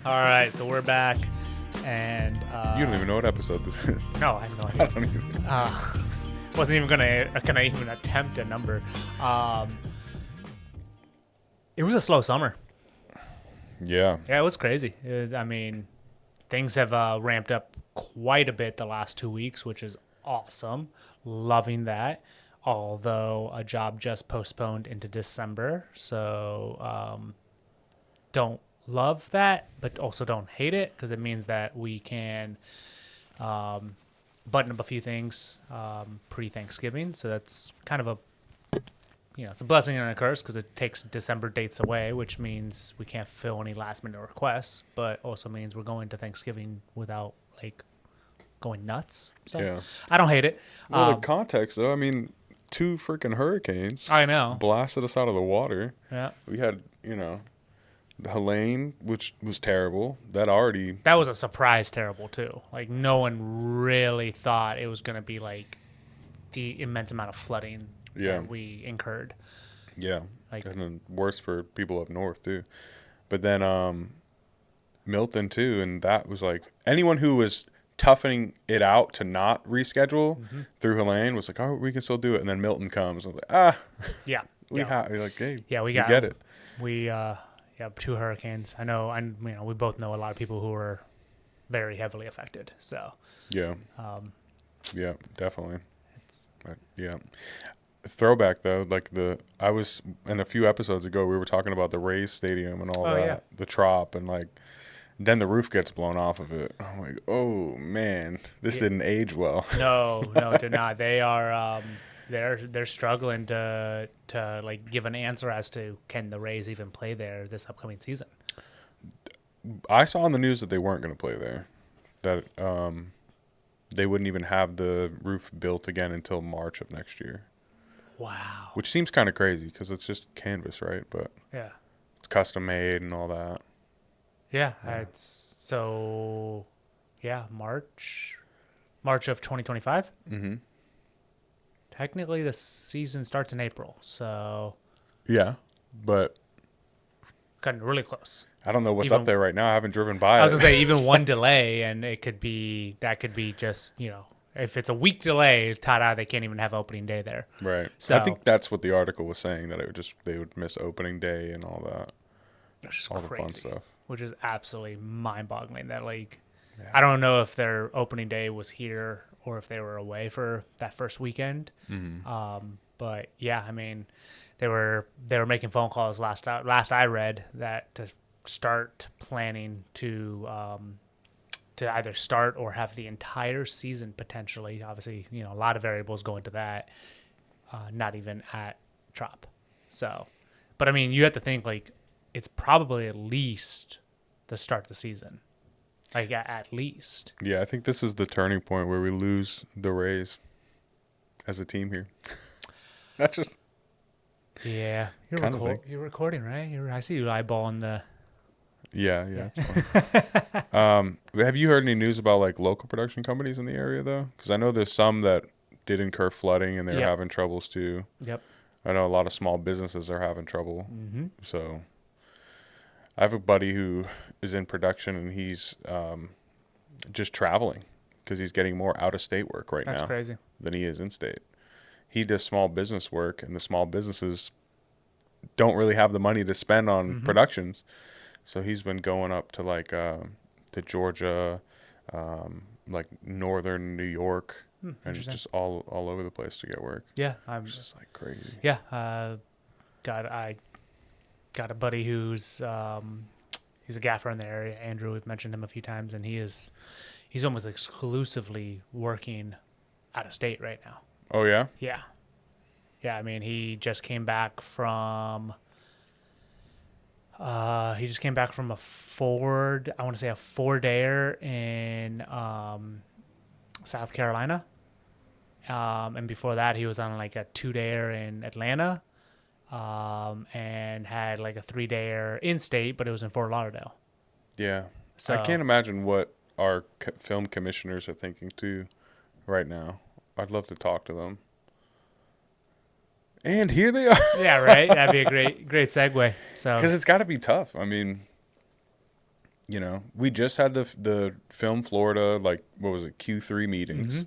All right, so we're back, and You don't even know what episode this is. no, I have no I idea. don't either. Wasn't even gonna even attempt a number. It was a slow summer. Yeah. Yeah, it was crazy. I mean, things have ramped up quite a bit the last 2 weeks, which is awesome. Loving that. Although a job just postponed into December, so don't love that, but also don't hate it because it means that we can button up a few things pre-Thanksgiving. So that's kind of it's a blessing and a curse because it takes December dates away, which means we can't fill any last-minute requests, but also means we're going to Thanksgiving without going nuts. So Yeah. I don't hate it. Well, the context, though, I mean, 2 freaking hurricanes I know. blasted us out of the water. Yeah. We had, Helene, which was terrible. That was a surprise terrible too. Like no one really thought it was going to be like the immense amount of flooding that we incurred. Yeah. And then worse for people up north, too. But then Milton, too, and that was like anyone who was toughening it out to not reschedule through Helene was like, oh, we can still do it. And then Milton comes. I was like, Yeah. we have. You're like, hey, we get it. We 2 hurricanes. I know, and we both know a lot of people who were very heavily affected. So Yeah. Yeah, definitely. Yeah. Throwback though, I was in a few episodes ago we were talking about the Rays Stadium and all that, the Trop, and then the roof gets blown off of it. I'm like, oh man, this didn't age well. No, it did not. They are they're struggling to give an answer as to can the Rays even play there this upcoming season. I saw on the news that they weren't going to play there, that they wouldn't even have the roof built again until March of next year. Wow. Which seems kind of crazy because it's just canvas, right? But yeah, it's custom made and all that. Yeah, it's so March of 2025. Mm-hmm. Technically, the season starts in April, so yeah, but kind of really close. I don't know what's up there right now. I haven't driven by. I was gonna say even one delay, and it could be just if it's a week delay, ta-da, they can't even have opening day there. Right. So I think that's what the article was saying, that they would miss opening day and all that. It's just all crazy, the fun stuff. Which is absolutely mind-boggling. That I don't know if their opening day was here or if they were away for that first weekend. Mm-hmm. But yeah, I mean, they were making phone calls last I read that to start planning to either start or have the entire season potentially. Obviously, a lot of variables go into that. Not even at Trop. So, but I mean, you have to think it's probably at least the start of the season. At least. Yeah, I think this is the turning point where we lose the Rays as a team here. That's just. Yeah, you're recording, right? I see you eyeballing the. Yeah. Have you heard any news about local production companies in the area though? Because I know there's some that did incur flooding and they're having troubles too. Yep. I know a lot of small businesses are having trouble. Mm-hmm. So I have a buddy who is in production and he's just traveling because he's getting more out-of-state work right now. That's crazy. Than he is in-state. He does small business work, and the small businesses don't really have the money to spend on productions. So he's been going up to to Georgia, northern New York, and just all over the place to get work. Yeah, it's just crazy. Yeah, I got a buddy who's he's a gaffer in the area. Andrew, we've mentioned him a few times, and he's almost exclusively working out of state right now. Oh yeah. Yeah. I mean, he just came back from. He just came back from a 4-dayer in South Carolina. And before that, he was on a 2-dayer in Atlanta. And had a 3-dayer in-state, but it was in Fort Lauderdale. Yeah. So I can't imagine what our film commissioners are thinking too right now. I'd love to talk to them. And here they are. Yeah, right. That'd be a great segue. So because it's got to be tough. I mean, we just had the Film Florida, like, what was it, Q3 meetings,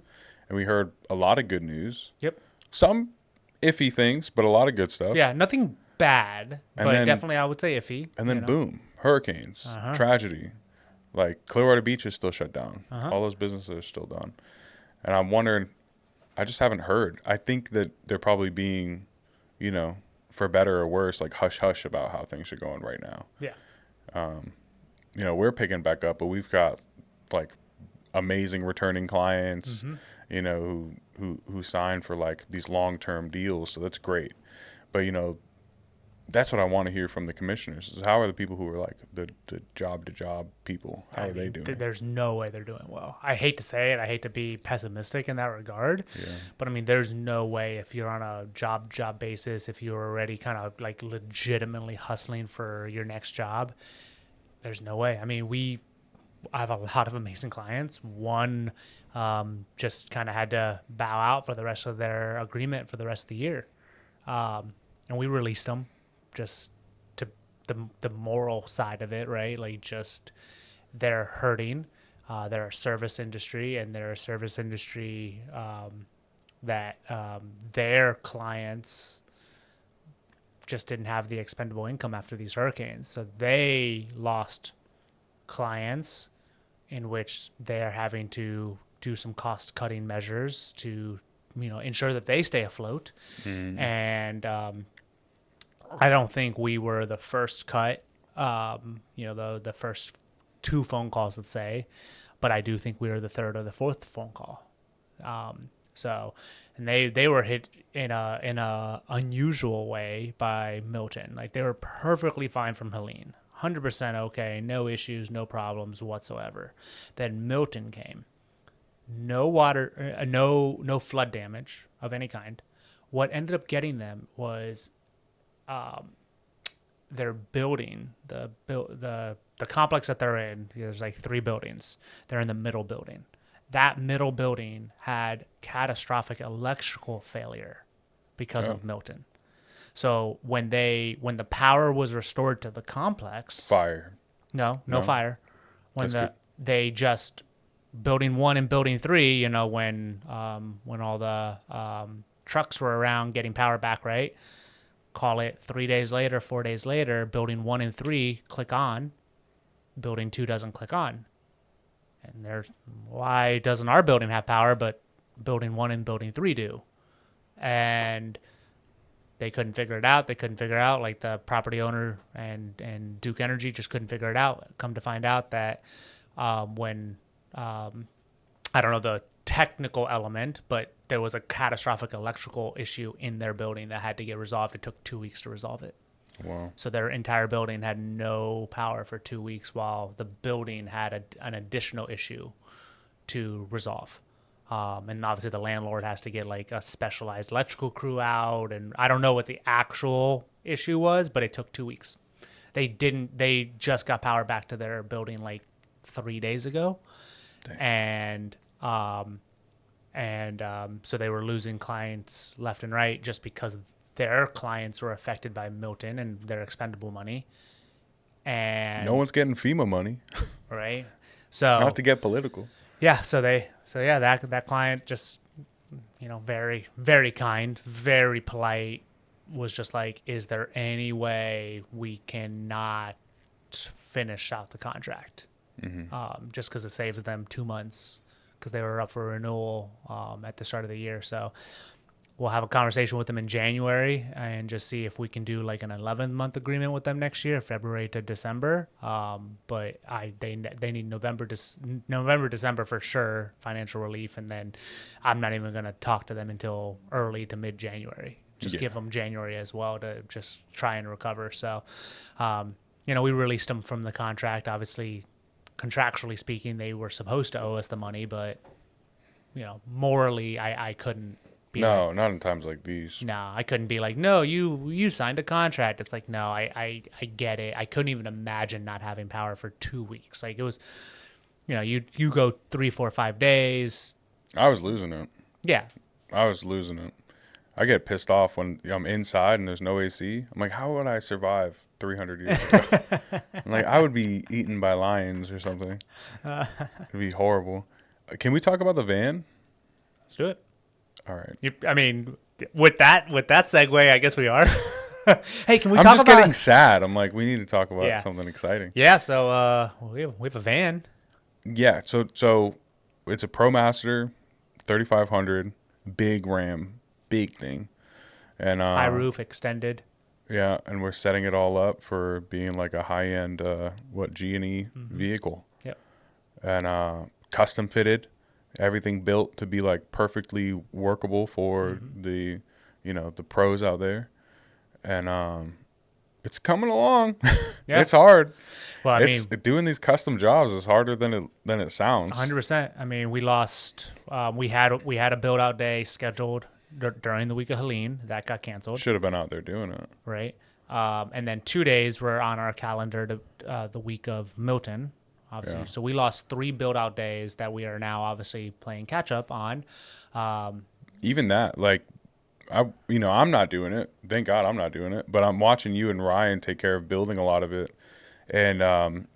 and we heard a lot of good news. Yep. Some iffy things, but a lot of good stuff. Yeah, nothing bad, And but then, definitely I would say iffy. and then boom, hurricanes, tragedy. Like, Clearwater Beach is still shut down. All those businesses are still done. And I'm wondering, I just haven't heard. I think that they're probably being, for better or worse, like hush hush about how things are going right now. Yeah. We're picking back up, but we've got like amazing returning clients, who sign for like these long-term deals. So that's great. But, that's what I want to hear from the commissioners is how are the people who are like the job to job people? How are they doing? There's no way they're doing well. I hate to say it. I hate to be pessimistic in that regard. Yeah. But I mean, there's no way if you're on a job basis, if you're already kind of like legitimately hustling for your next job, there's no way. I mean, I have a lot of amazing clients. One just kind of had to bow out for the rest of their agreement for the rest of the year. And we released them just to the moral side of it, right? Like just they're hurting. They're a service industry, and they're a service industry that their clients just didn't have the expendable income after these hurricanes. So they lost clients in which they're having to do some cost cutting measures to, ensure that they stay afloat. And I don't think we were the first cut, the first 2 phone calls, let's say, but I do think we were the 3rd or the 4th phone call. And they were hit in a unusual way by Milton. Like they were perfectly fine from Helene, 100% okay, no issues, no problems whatsoever. Then Milton came, no water, no flood damage of any kind. What ended up getting them was their building, the complex that they're in. There's like 3 buildings. They're in the middle building. That middle building had catastrophic electrical failure because of Milton. So when the power was restored to the complex, Fire. No fire. They just building 1 and building 3, when all the trucks were around getting power back, right? Call it 3 days later, 4 days later, building 1 and 3 click on, building 2 doesn't click on. And why doesn't our building have power, but building 1 and building 3 do? And they couldn't figure it out. Like the property owner and Duke Energy just couldn't figure it out. Come to find out that when I don't know the technical element, but there was a catastrophic electrical issue in their building that had to get resolved. It took 2 weeks to resolve it. Wow. So their entire building had no power for 2 weeks while the building had an additional issue to resolve. And obviously the landlord has to get like a specialized electrical crew out. And I don't know what the actual issue was, but it took 2 weeks. They just got power back to their building like 3 days ago. Dang. And so they were losing clients left and right just because their clients were affected by Milton and their expendable money. And no one's getting FEMA money. Right. So not to get political. Yeah. That client just, very, very kind, very polite, was just like, is there any way we cannot finish out the contract? Just because it saves them 2 months because they were up for renewal at the start of the year. So we'll have a conversation with them in January and just see if we can do like an 11-month agreement with them next year, February to December. But they need November, December for sure, financial relief. And then I'm not even going to talk to them until early to mid-January. Just give them January as well to just try and recover. So, we released them from the contract. Obviously, contractually speaking, they were supposed to owe us the money, but, morally, I couldn't. Not in times like these. No, I couldn't be like, no, you signed a contract. It's like, no, I get it. I couldn't even imagine not having power for 2 weeks. Like it was, you go 3, 4, 5 days. I was losing it. Yeah. I was losing it. I get pissed off when I'm inside and there's no AC. I'm like, how would I survive 300 years ago. Like, I would be eaten by lions or something. It'd be horrible. Can we talk about the van? Let's do it. All right. I mean, with that segue, I guess we are. Hey, can we I'm talk just about? getting sad. I'm like, we need to talk about something exciting. Yeah. So we have a van. Yeah. So it's a ProMaster 3500, big Ram, big thing, and high roof extended. Yeah, and we're setting it all up for being like a high end G&E vehicle. Yep. And custom fitted, everything built to be like perfectly workable for the the pros out there. And it's coming along. Yeah. It's hard. Well, I mean, doing these custom jobs is harder than it sounds. 100%. I mean, we lost. We had a build out day scheduled during the week of Helene that got canceled. Should have been out there doing it. Right. And then 2 days were on our calendar to the week of Milton, obviously. Yeah. So we lost 3 build out days that we are now obviously playing catch up on. Even that, like, I'm not doing it. Thank God I'm not doing it. But I'm watching you and Ryan take care of building a lot of it. And,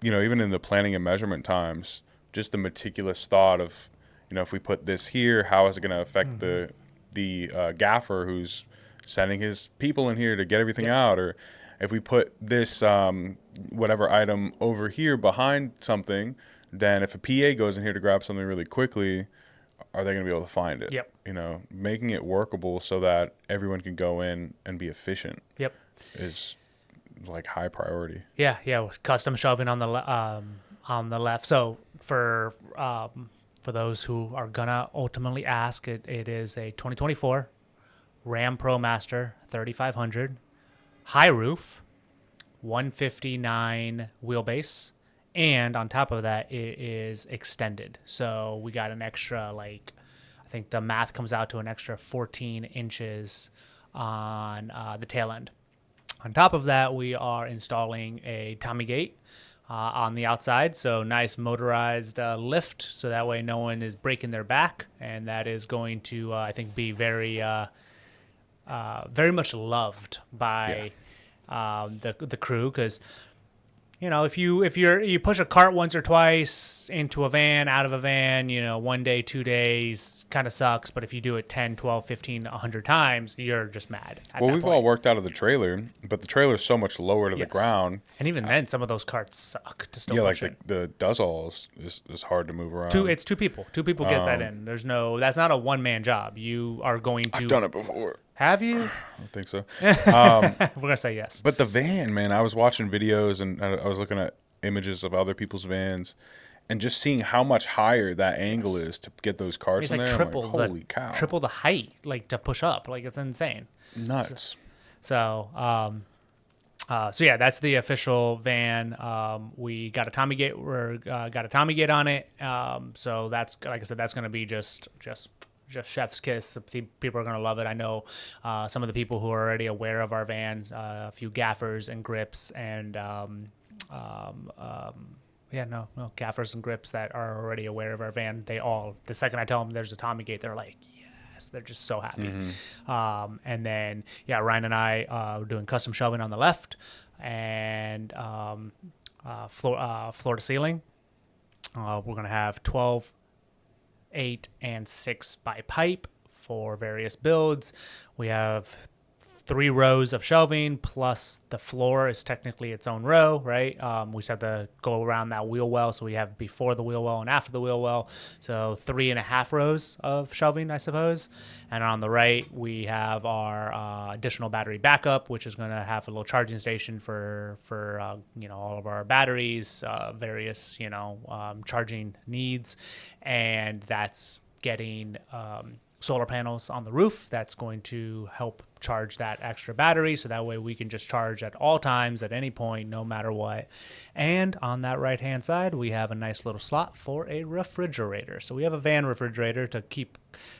even in the planning and measurement times, just the meticulous thought of, if we put this here, how is it going to affect the gaffer who's sending his people in here to get everything out? Or if we put this whatever item over here behind something, then if a PA goes in here to grab something really quickly, are they going to be able to find it? Yep. Making it workable so that everyone can go in and be efficient. Yep. Is like high priority. Yeah. With custom shelving on the left. So for those who are gonna ultimately ask, it is a 2024 Ram ProMaster 3500 high roof, 159 wheelbase, and on top of that it is extended. So we got an extra, like, I think the math comes out to an extra 14 inches on the tail end. On top of that, we are installing a Tommy gate on the outside, so nice motorized lift, so that way no one is breaking their back, and that is going to, I think, be very much loved by the crew, because if you push a cart once or twice into a van, out of a van, 1 day, 2 days, kind of sucks. But if you do it 10, 12, 15, 100 times, you're just mad. Well, we've all worked out of the trailer, but the trailer is so much lower to the ground. And even then, some of those carts suck to still push like in. the Does-All is hard to move around. It's 2 people. 2 people get that in. That's not a one-man job. You are going to... I've done it before. Have you? I don't think so. We're going to say yes. But the van, man, I was watching videos and I was looking at images of other people's vans and just seeing how much higher that angle is to get those carts it's in like there. Triple holy cow. Triple the height, like, to push up. Like, it's insane. Nuts. So yeah, that's the official van. We got a Tommy gate. Got a Tommy gate on it. So that's, like I said, that's going to be just chef's kiss. People are going to love it. I know some of the people who are already aware of our van, a few gaffers and grips, and gaffers and grips that are already aware of our van. The second I tell them there's a Tommy gate, they're like, yes, they're just so happy. And then, Ryan and I are doing custom shelving on the left, and floor to ceiling. We're going to have 12, 8, and 6 by pipe for various builds. We have 3 rows of shelving, plus the floor is technically its own row, right? We just have to go around that wheel well, so we have before the wheel well and after the wheel well. So 3.5 rows of shelving, I suppose. And on the right, we have our additional battery backup, which is going to have a little charging station for all of our batteries, various charging needs, and that's getting solar panels on the roof. That's going to help charge that extra battery, so that way we can just charge at all times, at any point, no matter what. And on that right hand side, we have a nice little slot for a refrigerator. So we have a van refrigerator to keep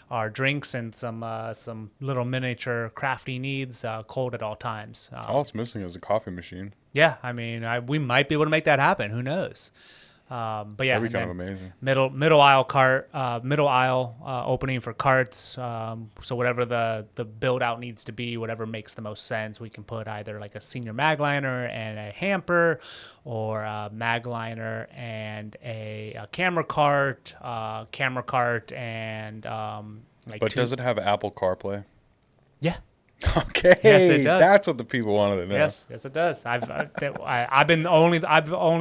our drinks and some little miniature crafty needs cold at all times. All it's missing is a coffee machine. Yeah, I mean, we might be able to make that happen. Who knows? But yeah, that'd be kind of amazing. Middle aisle cart, middle aisle opening for carts. So whatever the build out needs to be, whatever makes the most sense, we can put either like a senior mag liner and a hamper, or a mag liner and a camera cart, and like. But does it have Apple CarPlay? Yeah. Okay, yes, it does. That's what the people wanted to know. Yes, it does. I've only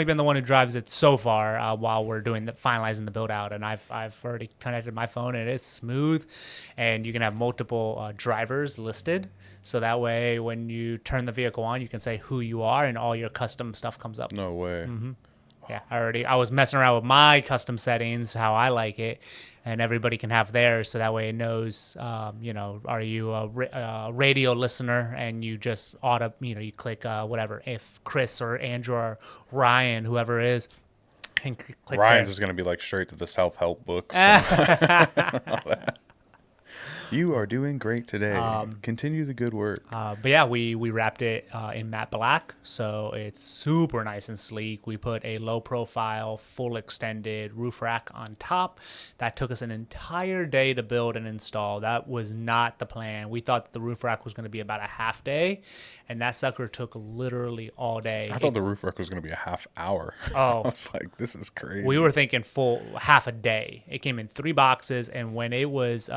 been the one who drives it so far while we're finalizing the build out, and I've already connected my phone and it's smooth, and you can have multiple drivers listed, so that way when you turn the vehicle on, you can say who you are and all your custom stuff comes up. No way. Mm-hmm. Yeah, I was messing around with my custom settings, how I like it, and everybody can have theirs, so that way it knows, are you a radio listener, and you just you click whatever, if Chris or Andrew or Ryan, whoever it is, and click Ryan's there. is going to be like straight to the self-help books. And all that. You are doing great today. Continue the good work. But yeah, we wrapped it in matte black, so it's super nice and sleek. We put a low profile, full extended roof rack on top. That took us an entire day to build and install. That was not the plan. We thought the roof rack was going to be about a half day, and that sucker took literally all day. I thought the roof rack was going to be a half hour. Oh. I was like, this is crazy. We were thinking full half a day. It came in 3 boxes, and when it was...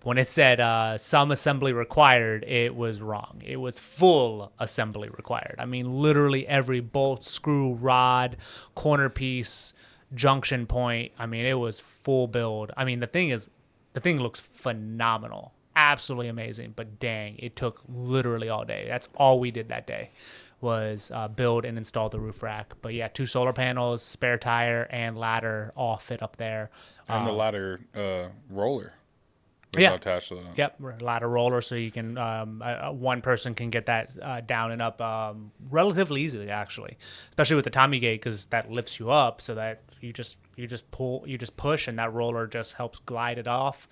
when it said some assembly required, it was wrong. It was full assembly required. I mean, literally every bolt, screw, rod, corner piece, junction point. I mean, it was full build. I mean, the thing looks phenomenal. Absolutely amazing. But dang, it took literally all day. That's all we did that day was build and install the roof rack. But yeah, 2 solar panels, spare tire, and ladder all fit up there. And the ladder roller. Yeah. Attached to that. Yep, ladder roller, so you can one person can get that down and up relatively easily, actually, especially with the Tommy gate, because that lifts you up, so that you just push, and that roller just helps glide it off,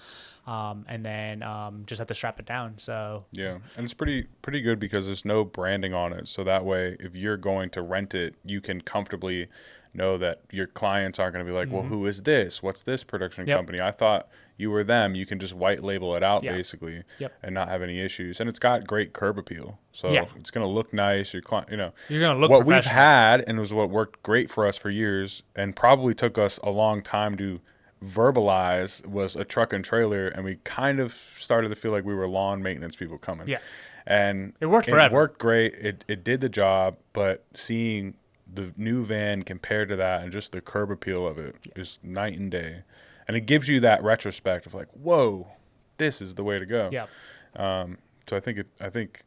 and then just have to strap it down. So yeah, and it's pretty good because there's no branding on it, so that way if you're going to rent it, you can comfortably know that your clients aren't going to be like, well, who is this? What's this production company? I thought you were them. You can just white label it out basically, and not have any issues. And it's got great curb appeal, so it's going to look nice. Your client, you're going to look what we've had, and was what worked great for us for years, and probably took us a long time to verbalize, was a truck and trailer, and we kind of started to feel like we were lawn maintenance people coming. Yeah, and it worked forever. It worked great. It did the job, but seeing the new van compared to that and just the curb appeal of it is night and day. And it gives you that retrospect of like, whoa, this is the way to go. Yeah. So I think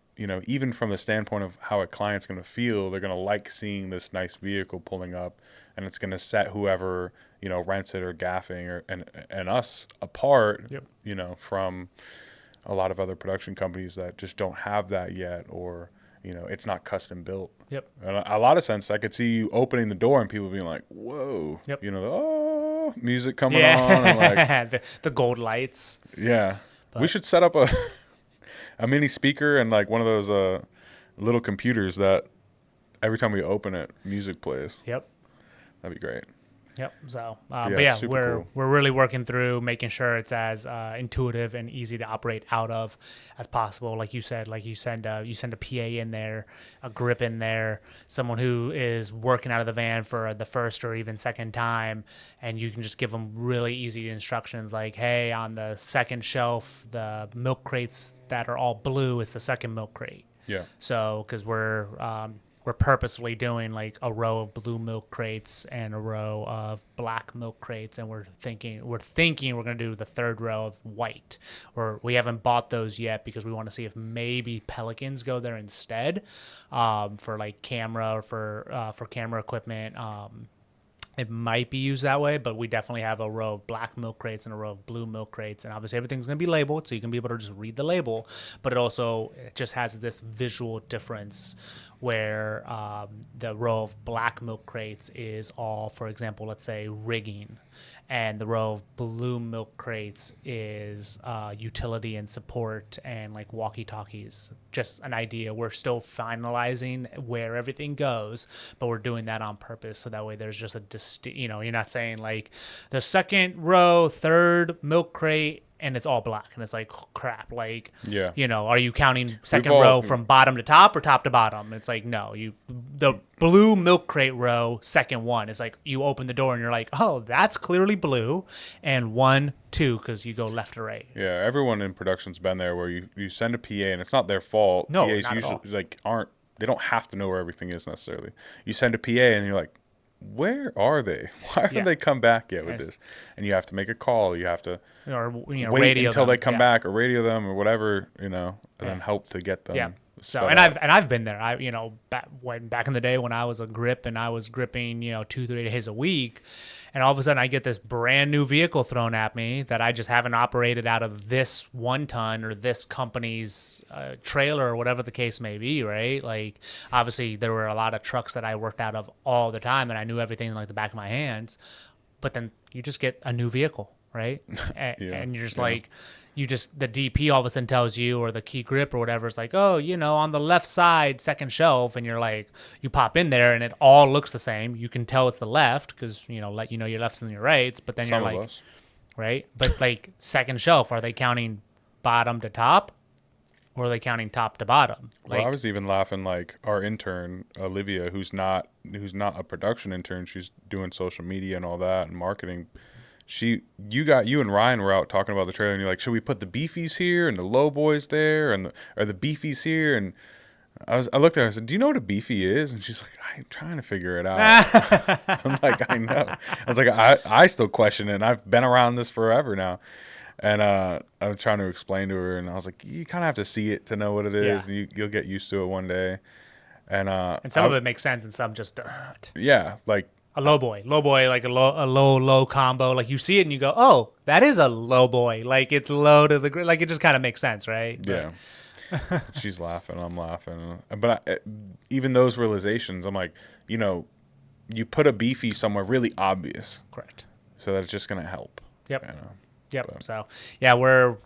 even from the standpoint of how a client's going to feel, they're going to like seeing this nice vehicle pulling up, and it's going to set whoever, rents it or gaffing and us apart, from a lot of other production companies that just don't have that yet, or it's not custom built. Yep. And a lot of sense, I could see you opening the door and people being like, whoa. Yep. Music coming on. And like, the gold lights. Yeah. But we should set up a mini speaker and like one of those little computers that every time we open it, music plays. Yep. That'd be great. Yep. So, but yeah, we're really working through making sure it's as intuitive and easy to operate out of as possible. Like you said, you send a PA in there, a grip in there, someone who is working out of the van for the first or even second time, and you can just give them really easy instructions like, hey, on the second shelf, the milk crates that are all blue, it's the second milk crate. Yeah. So, because we're purposely doing like a row of blue milk crates and a row of black milk crates, and we're thinking we're going to do the third row of white. Or we haven't bought those yet because we want to see if maybe Pelicans go there instead, for like camera or for camera equipment. It might be used that way, but we definitely have a row of black milk crates and a row of blue milk crates. And obviously everything's going to be labeled, so you can be able to just read the label. But it just has this visual difference where the row of black milk crates is all, for example, let's say rigging, and the row of blue milk crates is utility and support and like walkie-talkies. Just an idea. We're still finalizing where everything goes, but we're doing that on purpose so that way there's just a you're not saying like the second row, third milk crate, and it's all black, and it's like, oh, crap, like, Yeah. are you counting second row from bottom to top or top to bottom? It's like, no, the blue milk crate row, second one, it's like you open the door and you're like, oh, that's clearly blue, and 1, 2, because you go left to right. Yeah, everyone in production's been there where you send a PA and it's not their fault. No, PAs not usually at all. like they don't have to know where everything is necessarily. You send a PA and you're like, where are they? Why haven't they come back yet with this? And you have to make a call. You have to wait radio until them. they come back, or radio them, or whatever, and then help to get them. Yeah. So I've been there. Back in the day when I was a grip and I was gripping 2-3 days a week, and all of a sudden I get this brand new vehicle thrown at me that I just haven't operated out of this 1 ton or this company's trailer or whatever the case may be, right? Like obviously there were a lot of trucks that I worked out of all the time and I knew everything like the back of my hands, but then you just get a new vehicle, right? And you're just like. The DP all of a sudden tells you, or the key grip or whatever, is like, oh, on the left side, second shelf, and you're like, you pop in there and it all looks the same. You can tell it's the left because, let you know your lefts and your rights, but then Some you're of like, us. right? But like second shelf, are they counting bottom to top or are they counting top to bottom? Well, I was even laughing like our intern, Olivia, who's not a production intern. She's doing social media and all that and marketing. You and Ryan were out talking about the trailer, and you're like, should we put the beefies here and the low boys there, or the beefies here? And I looked at her and I said, do you know what a beefy is? And she's like, I'm trying to figure it out. I'm like, I know. I was like, I still question it, and I've been around this forever now. And I was trying to explain to her, and I was like, you kind of have to see it to know what it is, and you'll get used to it one day. And some of it makes sense, and some just does not. Yeah, like. A low boy, like a low combo. Like you see it and you go, oh, that is a low boy. Like it's low to the grid. Like it just kind of makes sense, right? Yeah. She's laughing. I'm laughing. But even those realizations, I'm like, you put a beefy somewhere really obvious. Correct. So that it's just going to help. Yep. Yep. But. So yeah, we're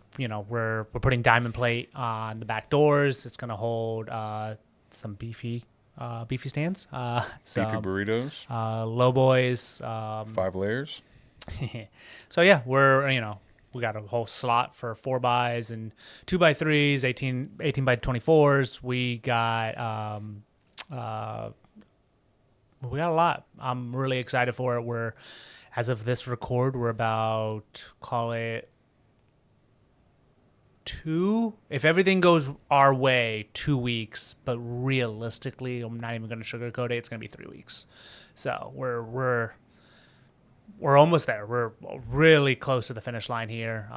putting diamond plate on the back doors. It's going to hold some beefy stands, beefy burritos, low boys, 5 layers. So yeah, we got a whole slot for 4x and 2x3s, 18 by 24s. We got a lot. I'm really excited for it. As of this record, we're about, call it 2, if everything goes our way, 2 weeks, but realistically, I'm not even going to sugarcoat it, it's going to be 3 weeks. So we're almost there. We're really close to the finish line here.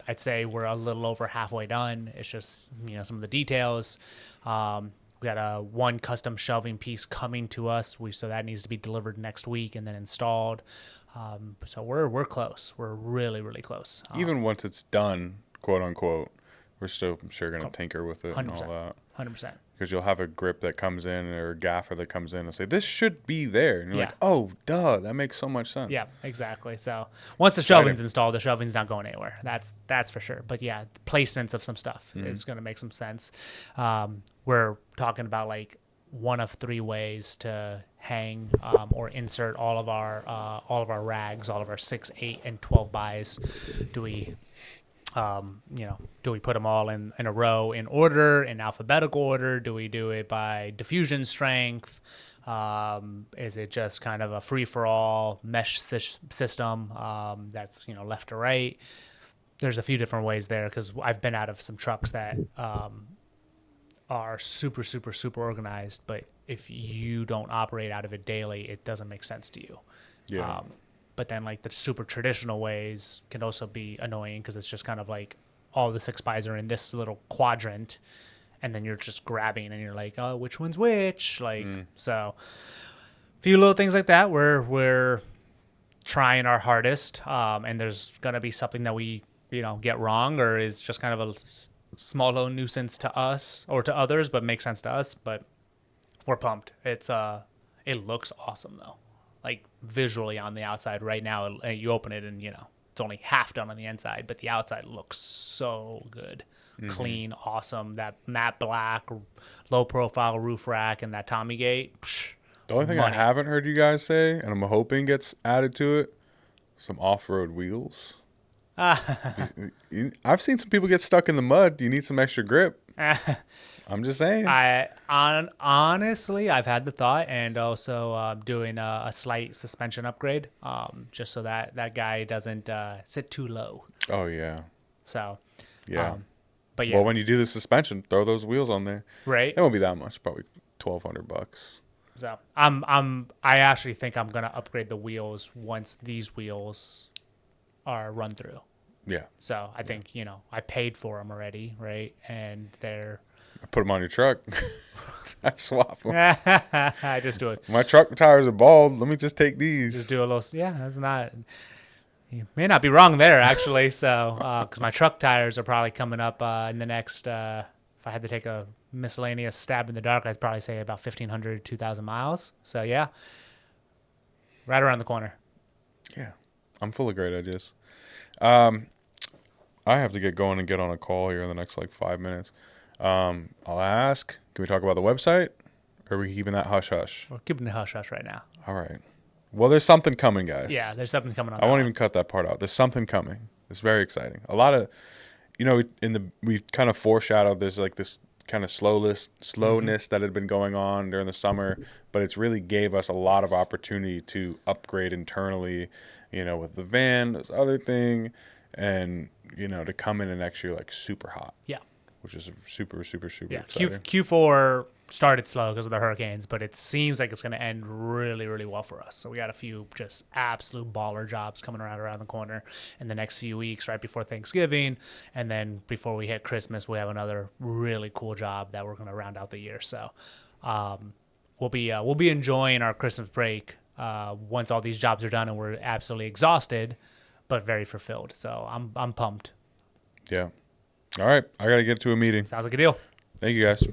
I'd say we're a little over halfway done. It's just some of the details. We got a 1 custom shelving piece coming to us, so that needs to be delivered next week and then installed. So we're close. We're really, really close. Even once it's done, quote unquote, we're still, I'm sure, going to tinker with it 100%, and all that. 100%. Because you'll have a grip that comes in or a gaffer that comes in and say, this should be there. And you're like, oh, duh, that makes so much sense. Yeah, exactly. So once the shelving's installed, the shelving's not going anywhere. That's for sure. But yeah, placements of some stuff is going to make some sense. We're talking about like 1 of 3 ways to hang or insert all of our rags, all of our 6, 8, and 12 buys. Do we put them all in a row in order, in alphabetical order? Do we do it by diffusion strength? Is it just kind of a free-for-all mesh system that's left to right? There's a few different ways there because I've been out of some trucks that are super, super, super organized, but if you don't operate out of it daily, it doesn't make sense to you. Yeah. But then like the super traditional ways can also be annoying because it's just kind of like all the 6 buys are in this little quadrant, and then you're just grabbing and you're like, oh, which one's which? Like, so a few little things like that. We're trying our hardest, and there's gonna be something that we get wrong or is just kind of a small little nuisance to us or to others, but makes sense to us. But We're pumped. It looks awesome though. Like visually on the outside right now, you open it and it's only half done on the inside, but the outside looks so good. Clean, awesome. That matte black, low profile roof rack and that Tommy gate. Psh, The only thing money. I haven't heard you guys say, and I'm hoping gets added to it, some off-road wheels. I've seen some people get stuck in the mud. You need some extra grip. I'm just saying. Honestly, I've had the thought, and also doing a slight suspension upgrade, just so that guy doesn't sit too low. Oh yeah. So. Yeah. But yeah. Well, when you do the suspension, throw those wheels on there. Right. It won't be that much. Probably $1,200. So I actually think I'm gonna upgrade the wheels once these wheels are run through. Yeah. So I think I paid for them already, right? And they're. Put them on your truck. I swap them. I just do it. My truck tires are bald. Let me just take these. Just do a little. Yeah, that's not. You may not be wrong there, actually. So, because my truck tires are probably coming up in the next. If I had to take a miscellaneous stab in the dark, I'd probably say about 1,500, 2,000 miles. So yeah, right around the corner. Yeah, I'm full of great ideas. I have to get going and get on a call here in the next 5 minutes. I'll ask. Can we talk about the website, or are we keeping that hush hush? We're keeping it hush hush right now. All right. Well, there's something coming, guys. Yeah, there's something coming on. I won't even cut that part out. There's something coming. It's very exciting. A lot of, we've kind of foreshadowed. There's this kind of slowness that had been going on during the summer, but it's really gave us a lot of opportunity to upgrade internally, with the van, this other thing, and to come in next year super hot. Yeah. Which is super, super, super yeah. exciting. Q4 started slow because of the hurricanes, but it seems like it's going to end really, really well for us. So we got a few just absolute baller jobs coming around the corner in the next few weeks, right before Thanksgiving, and then before we hit Christmas, we have another really cool job that we're going to round out the year. So we'll be enjoying our Christmas break once all these jobs are done, and we're absolutely exhausted, but very fulfilled. So I'm pumped. Yeah. All right. I got to get to a meeting. Sounds like a deal. Thank you, guys.